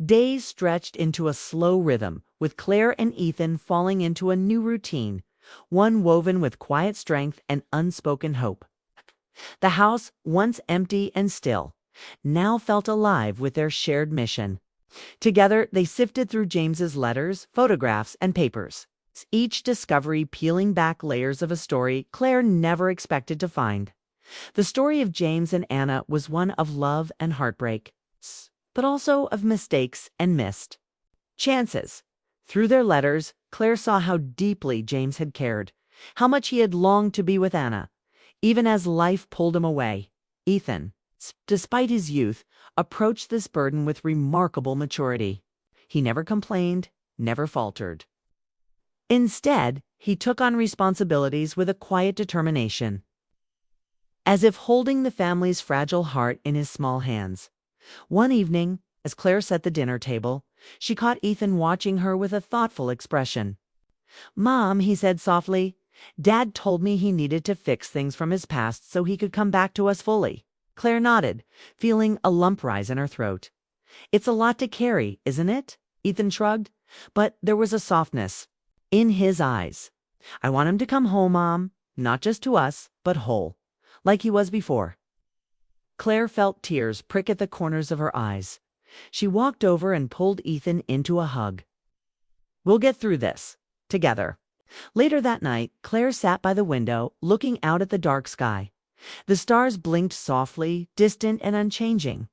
Days stretched into a slow rhythm, with Claire and Ethan falling into a new routine, one woven with quiet strength and unspoken hope. The house, once empty and still, now felt alive with their shared mission. Together, they sifted through James's letters, photographs, and papers, each discovery peeling back layers of a story Claire never expected to find. The story of James and Anna was one of love and heartbreak, but also of mistakes and missed chances. Through their letters, Claire saw how deeply James had cared, how much he had longed to be with Anna, even as life pulled him away. Ethan, despite his youth, approached this burden with remarkable maturity. He never complained, never faltered. Instead, he took on responsibilities with a quiet determination, as if holding the family's fragile heart in his small hands. One evening, as Claire set the dinner table, she caught Ethan watching her with a thoughtful expression. "Mom," he said softly, "Dad told me he needed to fix things from his past so he could come back to us fully." Claire nodded, feeling a lump rise in her throat. "It's a lot to carry, isn't it?" Ethan shrugged, but there was a softness in his eyes. "I want him to come home, Mom, not just to us, but whole, like he was before." Claire felt tears prick at the corners of her eyes. She walked over and pulled Ethan into a hug. "We'll get through this, together." Later that night, Claire sat by the window, looking out at the dark sky. The stars blinked softly, distant and unchanging.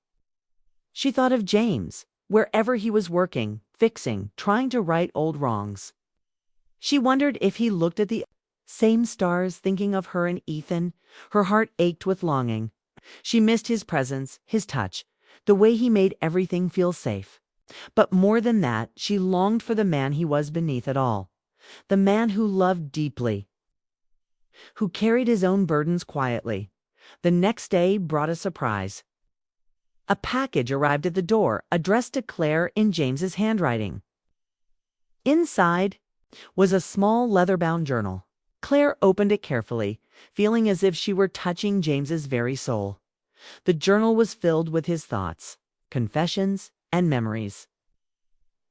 She thought of James, wherever he was working, fixing, trying to right old wrongs. She wondered if he looked at the same stars, thinking of her and Ethan. Her heart ached with longing. She missed his presence, his touch, the way he made everything feel safe. But more than that, she longed for the man he was beneath it all. The man who loved deeply, who carried his own burdens quietly. The next day brought a surprise. A package arrived at the door, addressed to Claire in James's handwriting. Inside was a small leather-bound journal. Claire opened it carefully, feeling as if she were touching James's very soul. The journal was filled with his thoughts, confessions, and memories.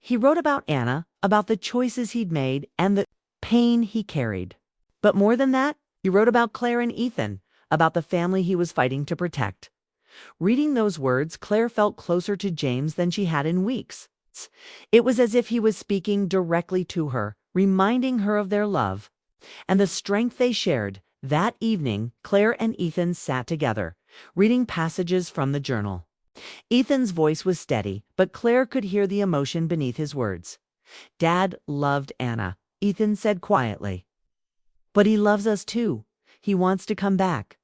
He wrote about Anna, about the choices he'd made, and the pain he carried. But more than that, he wrote about Claire and Ethan, about the family he was fighting to protect. Reading those words, Claire felt closer to James than she had in weeks. It was as if he was speaking directly to her, reminding her of their love and the strength they shared. That evening, Claire and Ethan sat together, reading passages from the journal. Ethan's voice was steady, but Claire could hear the emotion beneath his words. "Dad loved Anna," Ethan said quietly. "But he loves us too. He wants to come back."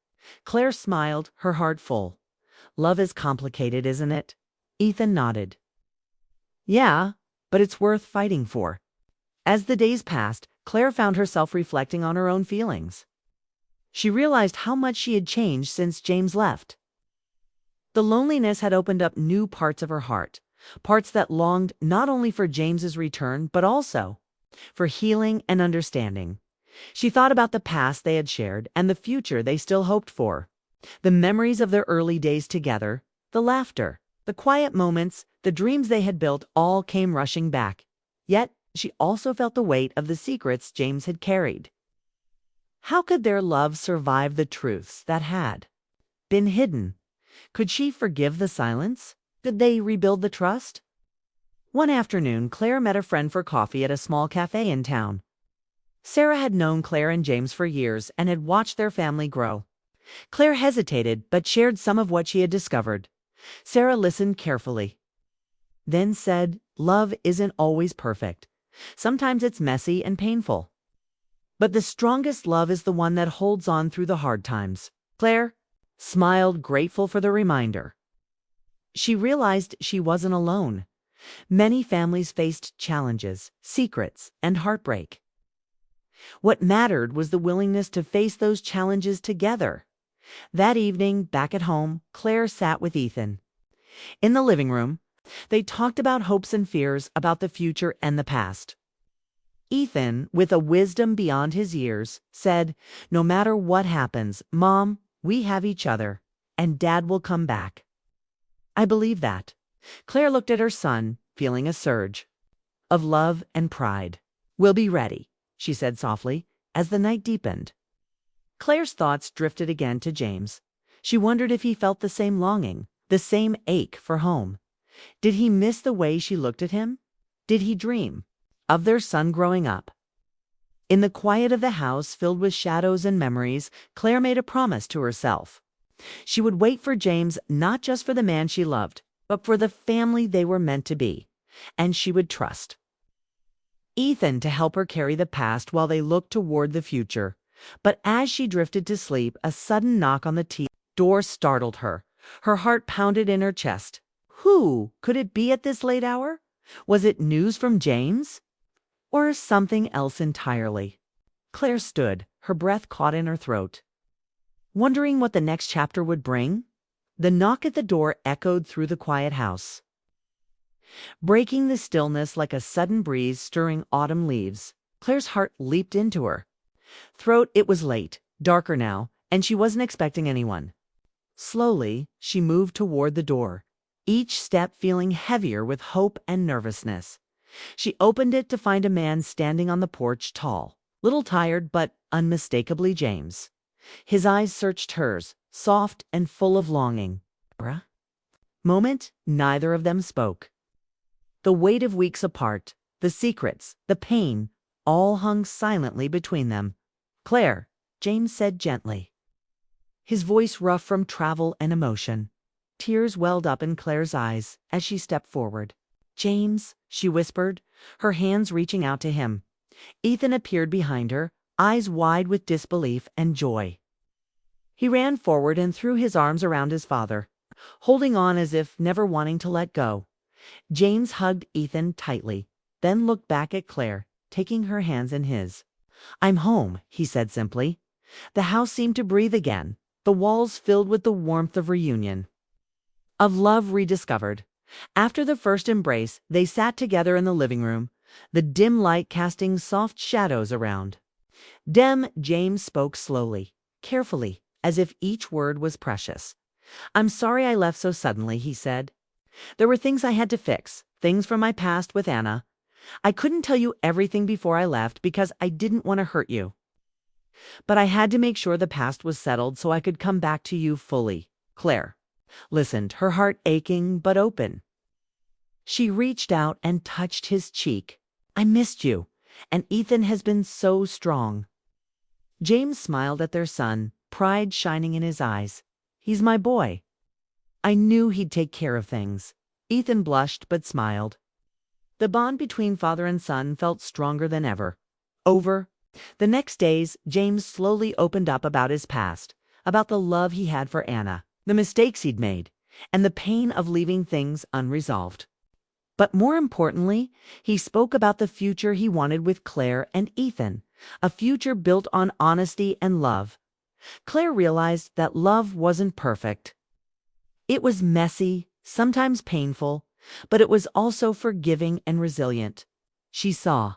Claire smiled, her heart full. "Love is complicated, isn't it?" Ethan nodded. "Yeah, but it's worth fighting for." As the days passed, Claire found herself reflecting on her own feelings. She realized how much she had changed since James left. The loneliness had opened up new parts of her heart, parts that longed not only for James's return, but also for healing and understanding. She thought about the past they had shared and the future they still hoped for. The memories of their early days together, the laughter, the quiet moments, the dreams they had built all came rushing back. Yet, she also felt the weight of the secrets James had carried. How could their love survive the truths that had been hidden? Could she forgive the silence? Could they rebuild the trust? One afternoon, Claire met a friend for coffee at a small cafe in town. Sarah had known Claire and James for years and had watched their family grow. Claire hesitated, but shared some of what she had discovered. Sarah listened carefully, then said, "Love isn't always perfect. Sometimes it's messy and painful. But the strongest love is the one that holds on through the hard times." Claire smiled, grateful for the reminder. She realized she wasn't alone. Many families faced challenges, secrets, and heartbreak. What mattered was the willingness to face those challenges together. That evening, back at home, Claire sat with Ethan. In the living room, they talked about hopes and fears, about the future and the past. Ethan, with a wisdom beyond his years, said, "No matter what happens, Mom, we have each other, and Dad will come back." "I believe that." Claire looked at her son, feeling a surge of love and pride. "We'll be ready," she said softly, as the night deepened. Claire's thoughts drifted again to James. She wondered if he felt the same longing, the same ache for home. Did he miss the way she looked at him? Did he dream of their son growing up? In the quiet of the house filled with shadows and memories, Claire made a promise to herself. She would wait for James, not just for the man she loved, but for the family they were meant to be. And she would trust Ethan to help her carry the past while they looked toward the future. But as she drifted to sleep, a sudden knock on the door startled her. Her heart pounded in her chest. Who could it be at this late hour? Was it news from James? Or something else entirely? Claire stood, her breath caught in her throat, wondering what the next chapter would bring. The knock at the door echoed through the quiet house, breaking the stillness like a sudden breeze stirring autumn leaves. Claire's heart leaped into her throat. It was late, darker now, and she wasn't expecting anyone. Slowly, she moved toward the door, each step feeling heavier with hope and nervousness. She opened it to find a man standing on the porch, tall, little tired, but unmistakably James. His eyes searched hers, soft and full of longing. Moment, neither of them spoke. The weight of weeks apart, the secrets, the pain, all hung silently between them. "Claire," James said gently, his voice rough from travel and emotion. Tears welled up in Claire's eyes as she stepped forward. "James," she whispered, her hands reaching out to him. Ethan appeared behind her, eyes wide with disbelief and joy. He ran forward and threw his arms around his father, holding on as if never wanting to let go. James hugged Ethan tightly, then looked back at Claire, taking her hands in his. "I'm home," he said simply. The house seemed to breathe again, the walls filled with the warmth of reunion, of love rediscovered. After the first embrace, they sat together in the living room, the dim light casting soft shadows around. James spoke slowly, carefully, as if each word was precious. "I'm sorry I left so suddenly," he said. "There were things I had to fix, things from my past with Anna. I couldn't tell you everything before I left because I didn't want to hurt you. But I had to make sure the past was settled so I could come back to you fully." Claire listened, her heart aching but open. She reached out and touched his cheek. "I missed you, and Ethan has been so strong." James smiled at their son, pride shining in his eyes. "He's my boy. I knew he'd take care of things." Ethan blushed but smiled. The bond between father and son felt stronger than ever. The next days, James slowly opened up about his past, about the love he had for Anna, the mistakes he'd made, and the pain of leaving things unresolved. But more importantly, he spoke about the future he wanted with Claire and Ethan, a future built on honesty and love. Claire realized that love wasn't perfect. It was messy, sometimes painful, but it was also forgiving and resilient. She saw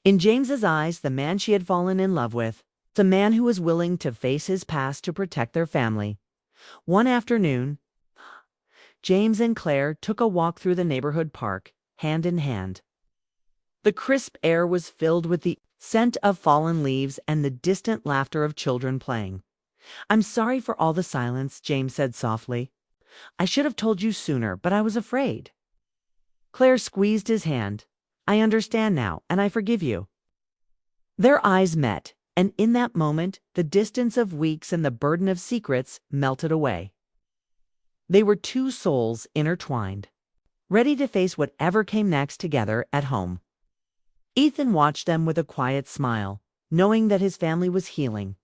in James's eyes the man she had fallen in love with, the man who was willing to face his past to protect their family. One afternoon, James and Claire took a walk through the neighborhood park, hand in hand. The crisp air was filled with the scent of fallen leaves and the distant laughter of children playing. "I'm sorry for all the silence," James said softly. "I should have told you sooner, but I was afraid." Claire squeezed his hand. "I understand now, and I forgive you." Their eyes met, and in that moment, the distance of weeks and the burden of secrets melted away. They were two souls intertwined, ready to face whatever came next together at home. Ethan watched them with a quiet smile, knowing that his family was healing.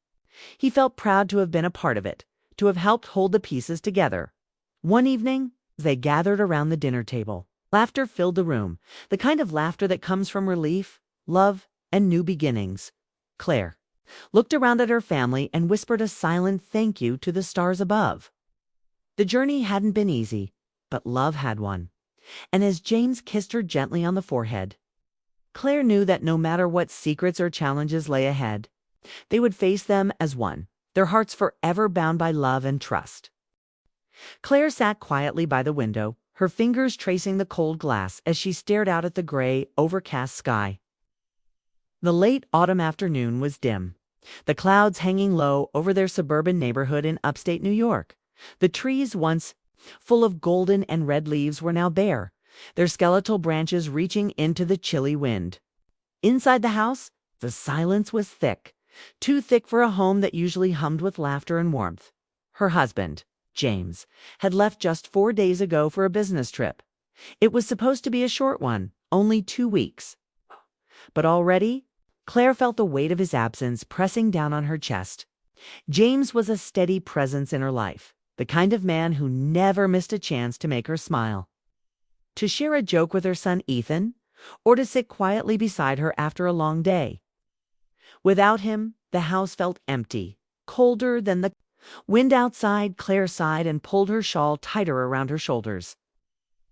He felt proud to have been a part of it, to have helped hold the pieces together. One evening, they gathered around the dinner table. Laughter filled the room, the kind of laughter that comes from relief, love, and new beginnings. Claire looked around at her family and whispered a silent thank you to the stars above. The journey hadn't been easy, but love had one. And as James kissed her gently on the forehead, Claire knew that no matter what secrets or challenges lay ahead, they would face them as one, their hearts forever bound by love and trust. Claire sat quietly by the window, her fingers tracing the cold glass as she stared out at the gray, overcast sky. The late autumn afternoon was dim, the clouds hanging low over their suburban neighborhood in upstate New York. The trees, once full of golden and red leaves, were now bare, their skeletal branches reaching into the chilly wind. Inside the house, the silence was thick, too thick for a home that usually hummed with laughter and warmth. Her husband, James, had left just 4 days ago for a business trip. It was supposed to be a short one, only 2 weeks. But already, Claire felt the weight of his absence pressing down on her chest. James was a steady presence in her life, the kind of man who never missed a chance to make her smile. To share a joke with her son Ethan, or to sit quietly beside her after a long day. Without him, the house felt empty, colder than the wind outside. Claire sighed and pulled her shawl tighter around her shoulders.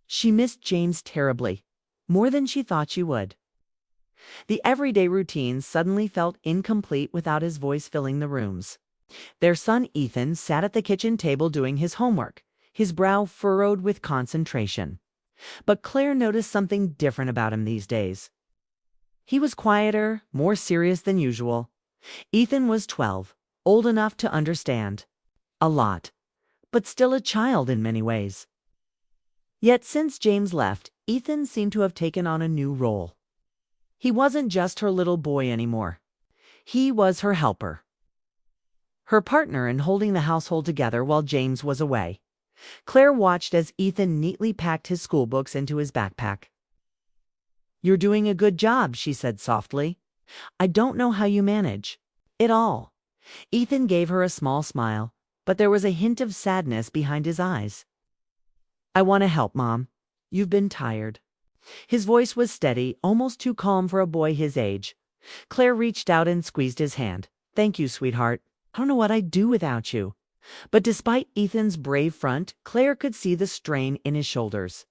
She missed James terribly, more than she thought she would. The everyday routine suddenly felt incomplete without his voice filling the rooms. Their son Ethan sat at the kitchen table doing his homework, his brow furrowed with concentration. But Claire noticed something different about him these days. He was quieter, more serious than usual. Ethan was 12, old enough to understand. A lot, but still a child in many ways. Yet since James left, Ethan seemed to have taken on a new role. He wasn't just her little boy anymore. He was her helper, her partner in holding the household together while James was away. Claire watched as Ethan neatly packed his school books into his backpack. "You're doing a good job," she said softly. "I don't know how you manage it all." Ethan gave her a small smile, but there was a hint of sadness behind his eyes. "I want to help, Mom. You've been tired." His voice was steady, almost too calm for a boy his age. Claire reached out and squeezed his hand. "Thank you, sweetheart. I don't know what I'd do without you." But despite Ethan's brave front, Claire could see the strain in his shoulders.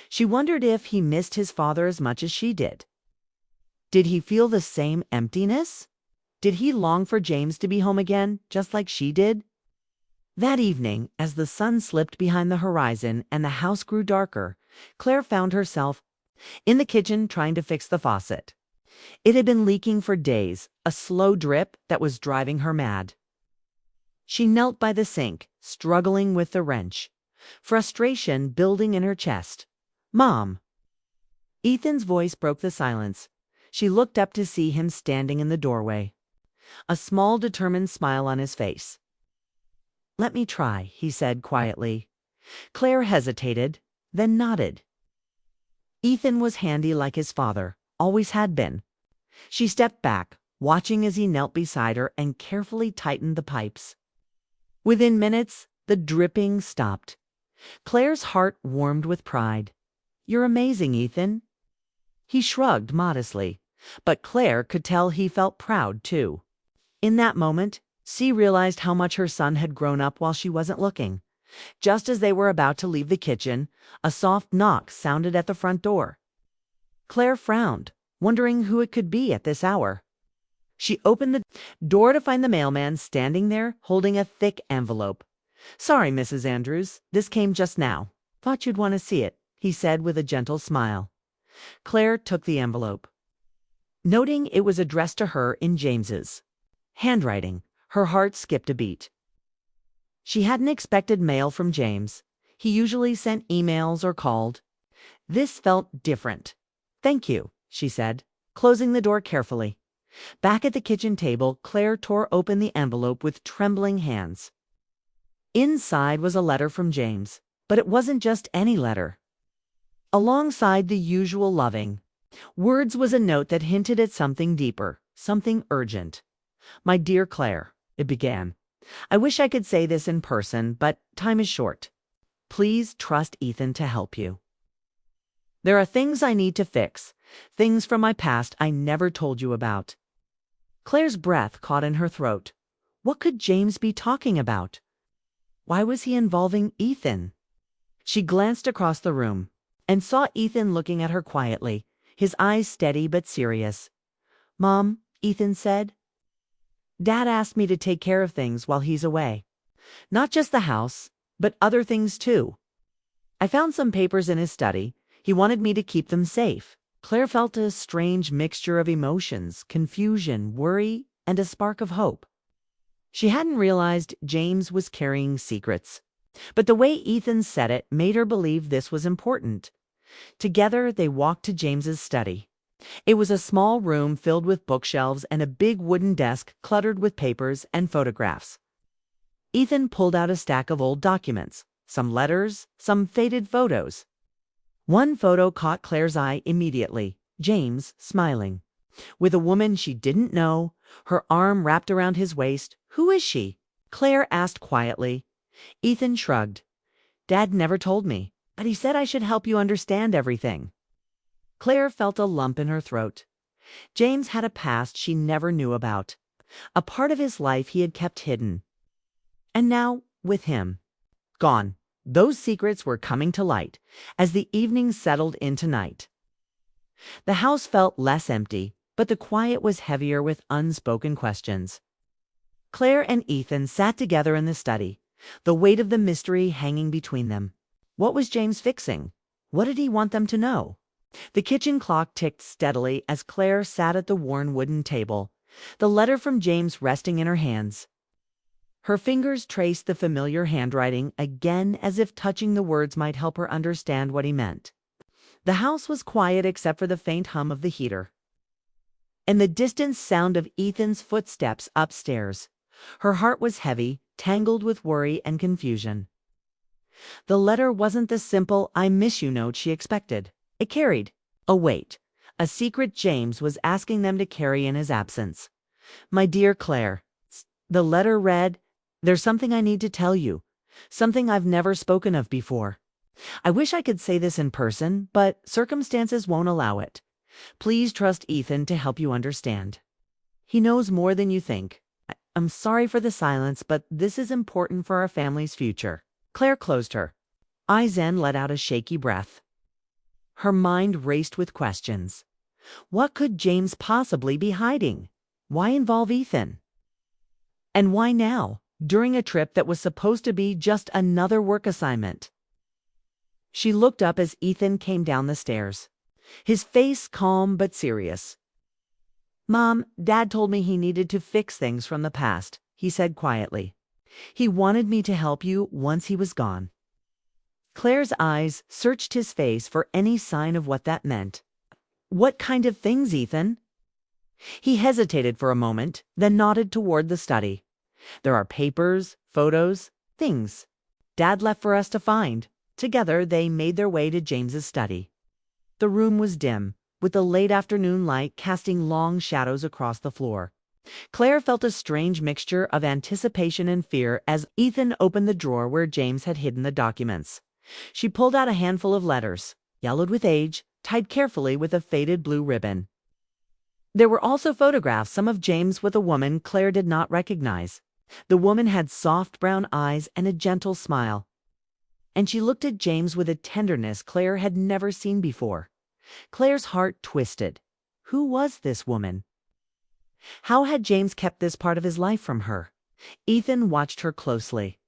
She wondered if he missed his father as much as she did. Did he feel the same emptiness? Did he long for James to be home again, just like she did? That evening, as the sun slipped behind the horizon and the house grew darker, Claire found herself in the kitchen trying to fix the faucet. It had been leaking for days, a slow drip that was driving her mad. She knelt by the sink, struggling with the wrench, frustration building in her chest. "Mom!" Ethan's voice broke the silence. She looked up to see him standing in the doorway, a small, determined smile on his face. "Let me try," he said quietly. Claire hesitated, then nodded. Ethan was handy like his father, always had been. She stepped back, watching as he knelt beside her and carefully tightened the pipes. Within minutes, the dripping stopped. Claire's heart warmed with pride. "You're amazing, Ethan." He shrugged modestly, but Claire could tell he felt proud too. In that moment, she realized how much her son had grown up while she wasn't looking. Just as they were about to leave the kitchen, a soft knock sounded at the front door. Claire frowned, wondering who it could be at this hour. She opened the door to find the mailman standing there, holding a thick envelope. "Sorry, Mrs. Andrews, this came just now. Thought you'd want to see it," he said with a gentle smile. Claire took the envelope. Noting it was addressed to her in James's handwriting, her heart skipped a beat. She hadn't expected mail from James. He usually sent emails or called. This felt different. "Thank you," she said, closing the door carefully. Back at the kitchen table, Claire tore open the envelope with trembling hands. Inside was a letter from James, but it wasn't just any letter. Alongside the usual loving words was a note that hinted at something deeper, something urgent. "My dear Claire," it began. "I wish I could say this in person, but time is short. Please trust Ethan to help you. There are things I need to fix, things from my past I never told you about." Claire's breath caught in her throat. What could James be talking about? Why was he involving Ethan? She glanced across the room and saw Ethan looking at her quietly, his eyes steady but serious. "Mom," Ethan said, "Dad asked me to take care of things while he's away. Not just the house, but other things too." I found some papers in his study. He wanted me to keep them safe. Claire felt a strange mixture of emotions, confusion, worry, and a spark of hope. She hadn't realized James was carrying secrets, but the way Ethan said it made her believe this was important. Together, they walked to James's study. It was a small room filled with bookshelves and a big wooden desk cluttered with papers and photographs. Ethan pulled out a stack of old documents, some letters, some faded photos. One photo caught Claire's eye immediately, James smiling, with a woman she didn't know, her arm wrapped around his waist. "Who is she?" Claire asked quietly. Ethan shrugged. "Dad never told me, but he said I should help you understand everything." Claire felt a lump in her throat. James had a past she never knew about, a part of his life he had kept hidden. And now, with him gone, those secrets were coming to light as the evening settled into night. The house felt less empty, but the quiet was heavier with unspoken questions. Claire and Ethan sat together in the study, the weight of the mystery hanging between them. What was James fixing? What did he want them to know? The kitchen clock ticked steadily as Claire sat at the worn wooden table, the letter from James resting in her hands. Her fingers traced the familiar handwriting again, as if touching the words might help her understand what he meant. The house was quiet except for the faint hum of the heater and the distant sound of Ethan's footsteps upstairs. Her heart was heavy, tangled with worry and confusion. The letter wasn't the simple "I miss you" note she expected. It carried a weight, a secret James was asking them to carry in his absence. "My dear Claire," the letter read, "there's something I need to tell you, something I've never spoken of before. I wish I could say this in person, but circumstances won't allow it. Please trust Ethan to help you understand. He knows more than you think. I'm sorry for the silence, but this is important for our family's future." Claire closed her eyes and let out a shaky breath. Her mind raced with questions. What could James possibly be hiding? Why involve Ethan? And why now, during a trip that was supposed to be just another work assignment? She looked up as Ethan came down the stairs, his face calm but serious. "Mom, Dad told me he needed to fix things from the past," he said quietly. "He wanted me to help you once he was gone." Claire's eyes searched his face for any sign of what that meant. "What kind of things, Ethan?" He hesitated for a moment, then nodded toward the study. "There are papers, photos, things Dad left for us to find." Together they made their way to James's study. The room was dim, with the late afternoon light casting long shadows across the floor. Claire felt a strange mixture of anticipation and fear as Ethan opened the drawer where James had hidden the documents. She pulled out a handful of letters, yellowed with age, tied carefully with a faded blue ribbon. There were also photographs, some of James with a woman Claire did not recognize. The woman had soft brown eyes and a gentle smile, and she looked at James with a tenderness Claire had never seen before. Claire's heart twisted. Who was this woman? How had James kept this part of his life from her? Ethan watched her closely.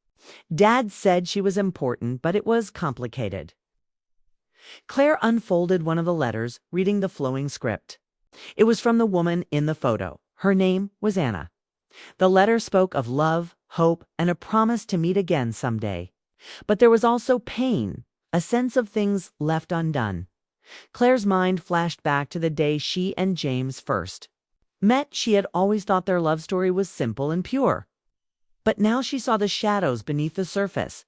Dad said she was important, but it was complicated. Claire unfolded one of the letters, reading the flowing script. It was from the woman in the photo. Her name was Anna. The letter spoke of love, hope, and a promise to meet again someday. But there was also pain, a sense of things left undone. Claire's mind flashed back to the day she and James first met. She had always thought their love story was simple and pure. But now she saw the shadows beneath the surface.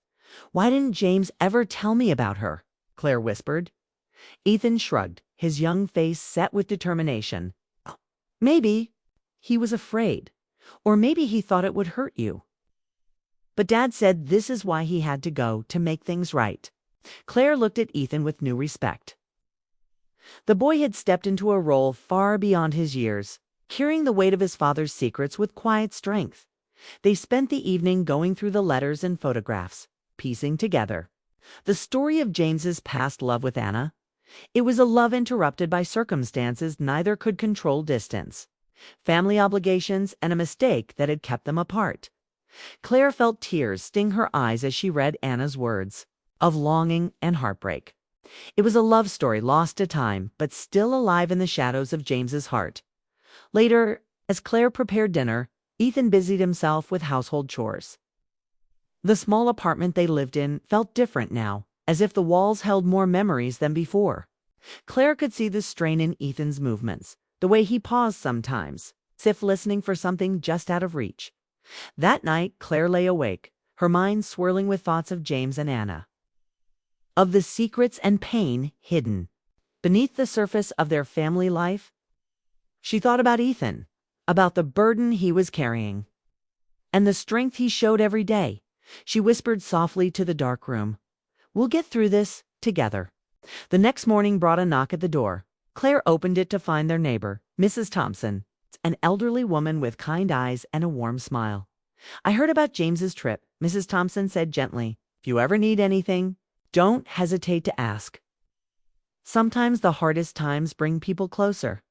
"Why didn't James ever tell me about her?" Claire whispered. Ethan shrugged, his young face set with determination. "Maybe he was afraid, or maybe he thought it would hurt you. But Dad said this is why he had to go, to make things right." Claire looked at Ethan with new respect. The boy had stepped into a role far beyond his years, carrying the weight of his father's secrets with quiet strength. They spent the evening going through the letters and photographs, piecing together the story of James's past love with Anna. It was a love interrupted by circumstances neither could control: distance, family obligations, and a mistake that had kept them apart. Claire felt tears sting her eyes as she read Anna's words. of longing and heartbreak. It was a love story lost to time, but still alive in the shadows of James's heart. Later, as Claire prepared dinner, Ethan busied himself with household chores. The small apartment they lived in felt different now, as if the walls held more memories than before. Claire could see the strain in Ethan's movements, the way he paused sometimes, as if listening for something just out of reach. That night, Claire lay awake, her mind swirling with thoughts of James and Anna, of the secrets and pain hidden beneath the surface of their family life. She thought about Ethan, about the burden he was carrying, and the strength he showed every day. She whispered softly to the dark room, "We'll get through this together." The next morning brought a knock at the door. Claire opened it to find their neighbor, Mrs. Thompson, an elderly woman with kind eyes and a warm smile. "I heard about James's trip," Mrs. Thompson said gently. "If you ever need anything, don't hesitate to ask." Sometimes the hardest times bring people closer.